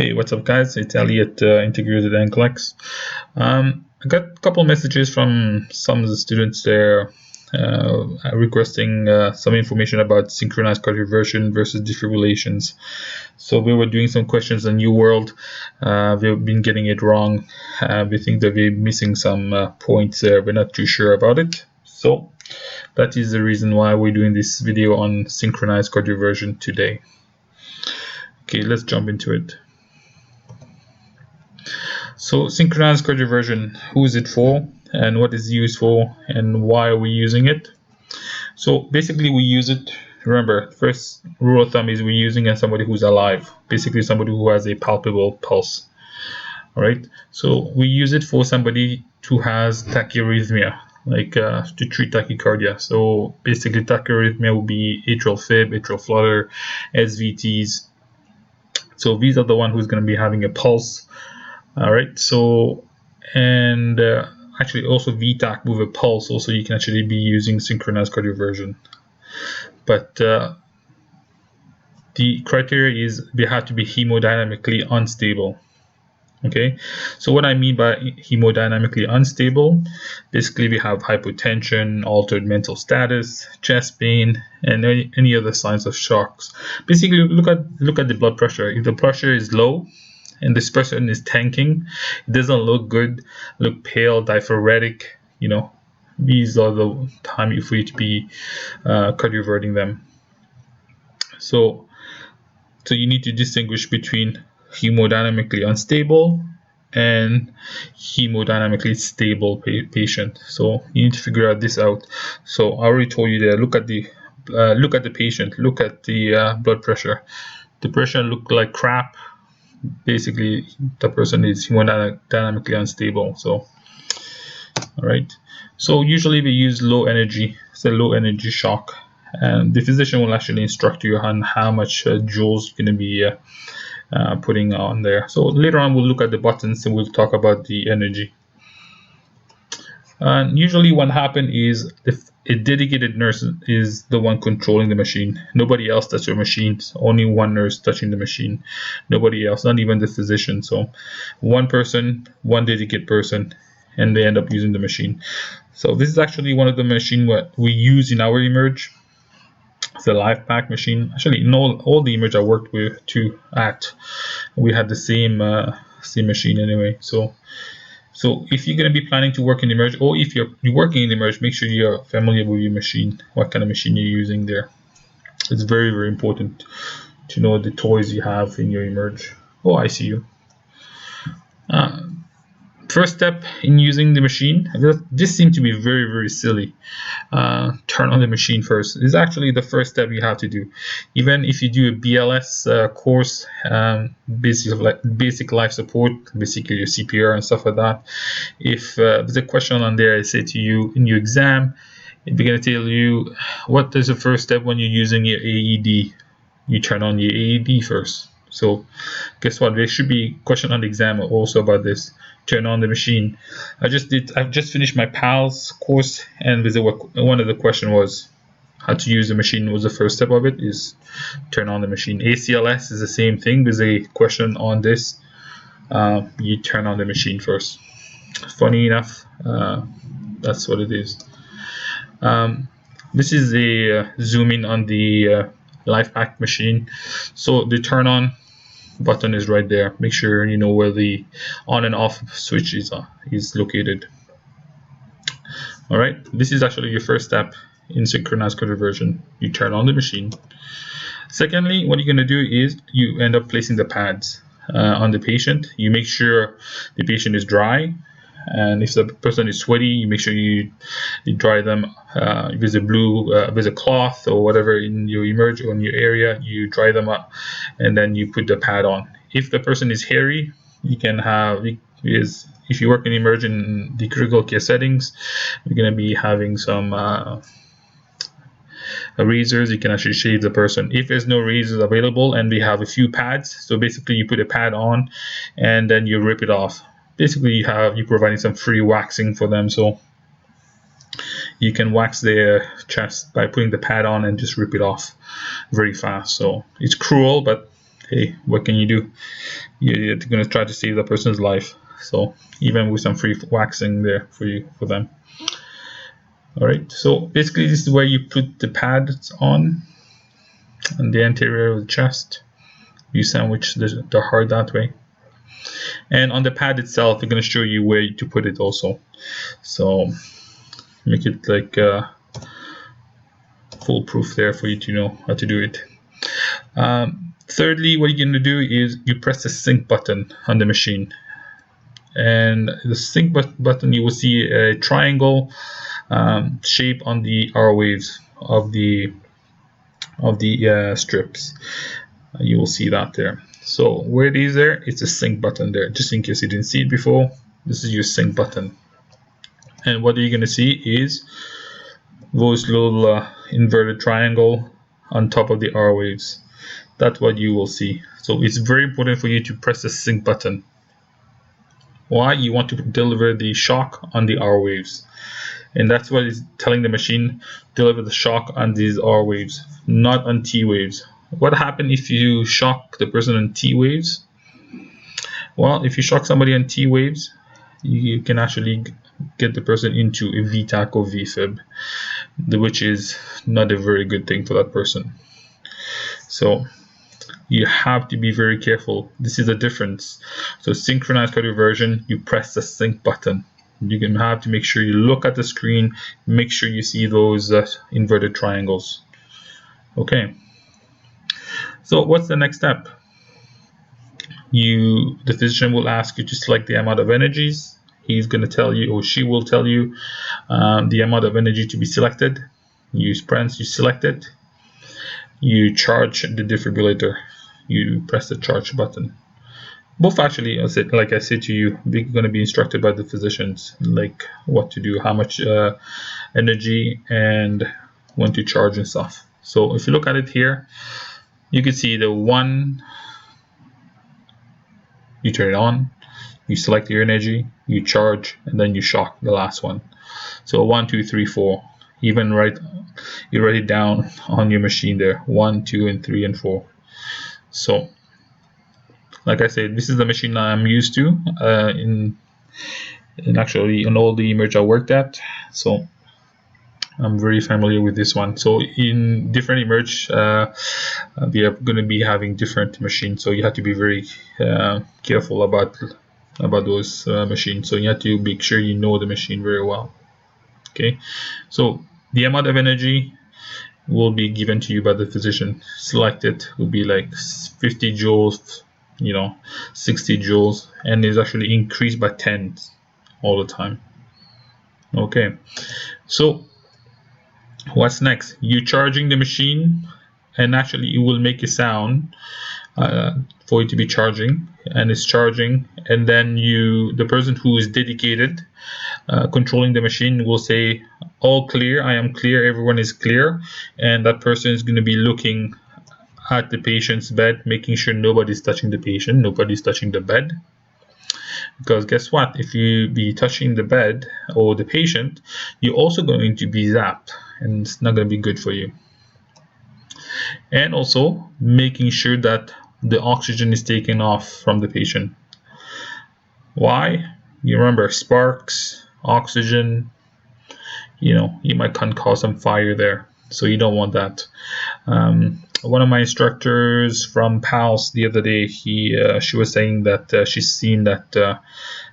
Hey, what's up, guys? It's Elliot, Integrated Nclex. I got a couple messages from some of the students there requesting some information about synchronized cardioversion versus defibrillations. So we were doing some questions on New World. We've been getting it wrong. We think that we're missing some points there. We're not too sure about it. So that is the reason why we're doing this video on synchronized cardioversion today. Okay, let's jump into it. So synchronized cardioversion, who is it for and what is it used for and why are we using it? So basically we use it, remember, first rule of thumb is we're using it as somebody who's alive, basically somebody who has a palpable pulse. All right, so we use it for somebody who has tachyarrhythmia, like to treat tachycardia. So basically tachyarrhythmia will be atrial fib, atrial flutter, SVTs. So these are the one who's going to be having a pulse. All right, so and actually also VTAC with a pulse, also you can actually be using synchronized cardioversion. But the criteria is they have to be hemodynamically unstable. Okay, so what I mean by hemodynamically unstable, basically we have hypotension, altered mental status, chest pain, and any other signs of shocks. Basically, look at the blood pressure. If the pressure is low and this person is tanking, it doesn't look good, look pale, diaphoretic, these are the time if we to be cardioverting them. So you need to distinguish between hemodynamically unstable and hemodynamically stable patient. So you need to figure out this out. So I already told you there, look at the patient, look at the blood pressure. The pressure look like crap. Basically the person is hemodynamically unstable. So all right, so usually we use low energy. It's a low energy shock, and the physician will actually instruct you on how much joules you're going to be putting on there. So later on we'll look at the buttons and we'll talk about the energy. Usually what happens is if a dedicated nurse is the one controlling the machine. Nobody else touches your machine. It's only one nurse touching the machine. Nobody else, not even the physician. So one person, one dedicated person, and they end up using the machine. So this is actually one of the machine what we use in our emerge. It's a life pack machine. Actually, all the emerge I worked with we had the same machine anyway. So if you're going to be planning to work in emerge, or if you're working in emerge, make sure you're familiar with your machine, what kind of machine you're using there. It's very, very important to know the toys you have in your emerge or ICU. First step in using the machine, this seems to be very, very silly. Turn on the machine first. This is actually the first step you have to do. Even if you do a BLS course, basic life support, basically your CPR and stuff like that. If there's a question on there, I say to you in your exam, they're going to tell you what is the first step when you're using your AED. You turn on your AED first. So guess what? There should be a question on the exam also about this. Turn on the machine. I've just finished my PALS course, and one of the question was how to use the machine. Was the first step of it is turn on the machine. ACLS is the same thing. There's a question on this. You turn on the machine first. Funny enough, that's what it is. This is a zoom in on the life pack machine. So the turn on button is right there. Make sure you know where the on and off switch is located. All right, this is actually your first step in synchronized cardioversion. You turn on the machine. Secondly, what you're going to do is you end up placing the pads on the patient. You make sure the patient is dry, and if the person is sweaty, you make sure you dry them. If there's a cloth or whatever in your emerge or in your area, you dry them up, and then you put the pad on. If the person is hairy, you can have if you work in emerge in the critical care settings, you're going to be having some razors. You can actually shave the person. If there's no razors available and we have a few pads, so basically you put a pad on and then you rip it off. Basically you're providing some free waxing for them, so you can wax their chest by putting the pad on and just rip it off very fast. So it's cruel, but hey, what can you do? You're going to try to save the person's life. So even with some free waxing there for them. All right. So basically, this is where you put the pads on the anterior of the chest. You sandwich the heart that way. And on the pad itself, they're going to show you where to put it also. So make it like foolproof there for you to know how to do it. Thirdly, what you're going to do is you press the sync button on the machine. And the sync button, you will see a triangle shape on the R waves of the strips. You will see that there. So where it is there, it's a sync button there. Just in case you didn't see it before, this is your sync button. And what you're going to see is those little inverted triangle on top of the R waves. That's what you will see. So it's very important for you to press the sync button. Why? You want to deliver the shock on the R waves. And that's what it's telling the machine, deliver the shock on these R waves, not on T waves. What happens if you shock the person on T waves? Well, if you shock somebody on T waves, you can actually get the person into a VTAC or VFib, which is not a very good thing for that person. So you have to be very careful. This is a difference. So synchronized cardioversion, you press the sync button. You can have to make sure you look at the screen, make sure you see those inverted triangles. Okay. So what's the next step? The physician will ask you to select the amount of energies. He's going to tell you, or she will tell you, the amount of energy to be selected. You select it. You charge the defibrillator. You press the charge button. Both actually, like I said to you, we're going to be instructed by the physicians, like what to do, how much energy, and when to charge and stuff. So if you look at it here, you can see the one, you turn it on, you select your energy, you charge, and then you shock the last one. So 1, 2, 3, 4. Even you write it down on your machine there, 1, 2, and 3, and 4. So like I said, this is the machine I'm used to in actually in all the emerge I worked at. So I'm very familiar with this one. So in different emerge, we are going to be having different machines. So you have to be very careful about those machines. So you have to make sure you know the machine very well. Okay. So the amount of energy will be given to you by the physician. Select it will be like 50 joules. 60 joules, and is actually increased by 10 all the time. Okay, so what's next? You're charging the machine, and actually it will make a sound for it to be charging, and it's charging, and then the person who is dedicated controlling the machine will say, all clear, I am clear, everyone is clear, and that person is going to be looking at the patient's bed, making sure nobody's touching the patient, nobody's touching the bed. Because guess what? If you be touching the bed or the patient, you're also going to be zapped, and it's not going to be good for you. And also making sure that the oxygen is taken off from the patient. Why? You remember sparks, oxygen, you might cause some fire there. So you don't want that. One of my instructors from PALS the other day, she was saying that she's seen that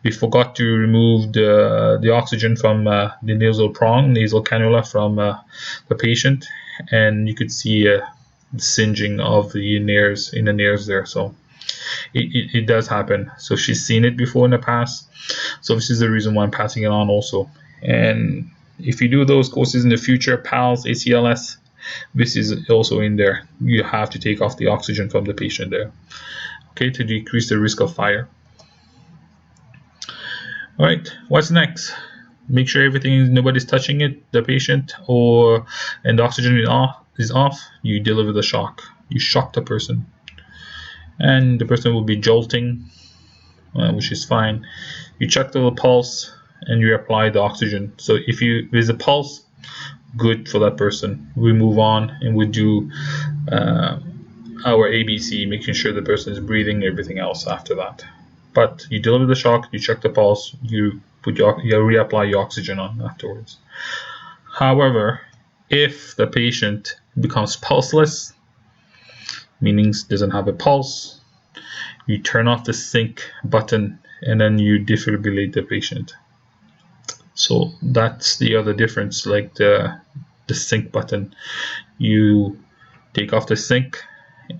we forgot to remove the oxygen from the nasal cannula from the patient, and you could see the singeing of the nares in the nares there. So it does happen. So she's seen it before in the past. So this is the reason why I'm passing it on also. And if you do those courses in the future, PALS, ACLS, this is also in there. You have to take off the oxygen from the patient there, okay, to decrease the risk of fire. All right, what's next? Make sure nobody's touching it, the patient, and the oxygen is off. You deliver the shock. You shock the person, and the person will be jolting, which is fine. You check the pulse, and you apply the oxygen. So if there's a pulse, good for that person. We move on, and we do our ABC, making sure the person is breathing, everything else after that. But you deliver the shock, you check the pulse, you reapply your oxygen on afterwards. However, if the patient becomes pulseless, meaning doesn't have a pulse, you turn off the sync button and then you defibrillate the patient. So that's the other difference, like the sync button. You take off the sync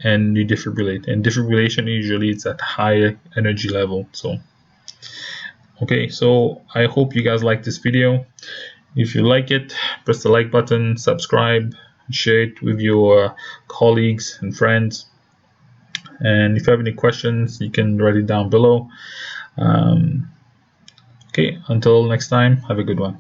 and you defibrillate. And defibrillation usually is at high energy level. So okay, so I hope you guys like this video. If you like it, press the like button, subscribe, share it with your colleagues and friends. And if you have any questions, you can write it down below. Okay, until next time, have a good one.